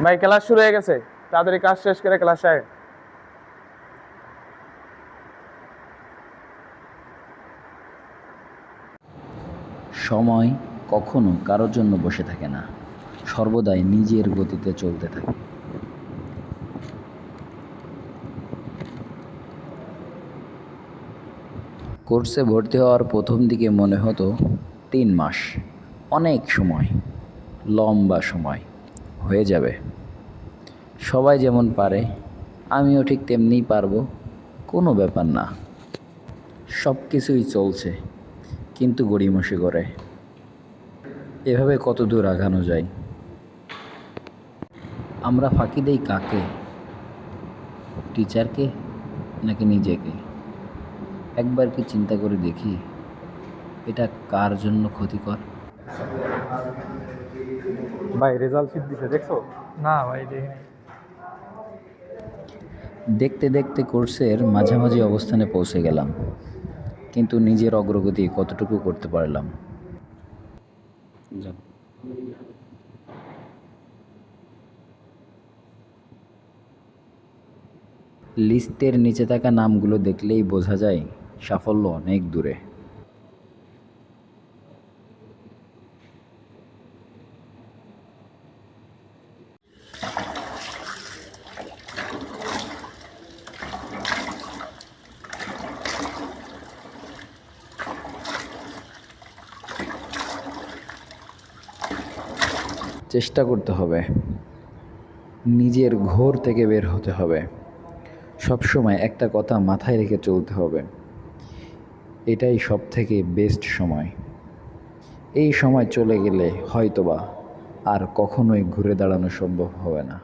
ভাই ক্লাস শুরু হয়ে গেছে, তাড়াতাড়ি কাজ শেষ করে ক্লাস আয়। সময় কখনো কারোর জন্য বসে থাকে না, সর্বদাই নিজের গতিতে চলতে থাকে। কোর্সে ভর্তি হওয়ার প্রথম দিকে মনে হতো 3 মাস, অনেক সময়, লম্বা সময়, হয়ে যাবে। সবাই যেমন পারে আমিও ঠিক তেমনিই পারবো, কোনো ব্যাপার না। সব কিছুই চলছে, কিন্তু গড়িমসি করে। এভাবে কত দূর আগানো যায়? আমরা ফাঁকি দেই কাকে? টিচারকে নাকি নিজেকে? একবার কি চিন্তা করে দেখি এটা কার জন্য ক্ষতিকর? ভাই রেজাল্ট শিট দিছে, দেখছো? না ভাই দেখিনি। দেখতে দেখতে কোর্সের মাঝামাঝি অবস্থানে পৌঁছে গেলাম, কিন্তু নিজের অগ্রগতি কতটুকু করতে পারলাম? যাক। লিস্টের নিচে থাকা নামগুলো দেখলেই বোঝা যায় সাফল্য অনেক দূরে। চেষ্টা করতে হবে, নিজের ঘোর থেকে বের হতে হবে। সবসময় একটা কথা মাথায় রেখে চলতে হবে, এটাই সব থেকে বেস্ট সময়। এই সময় চলে গেলে হয়তোবা আর কখনোই ঘুরে দাঁড়ানো সম্ভব হবে না।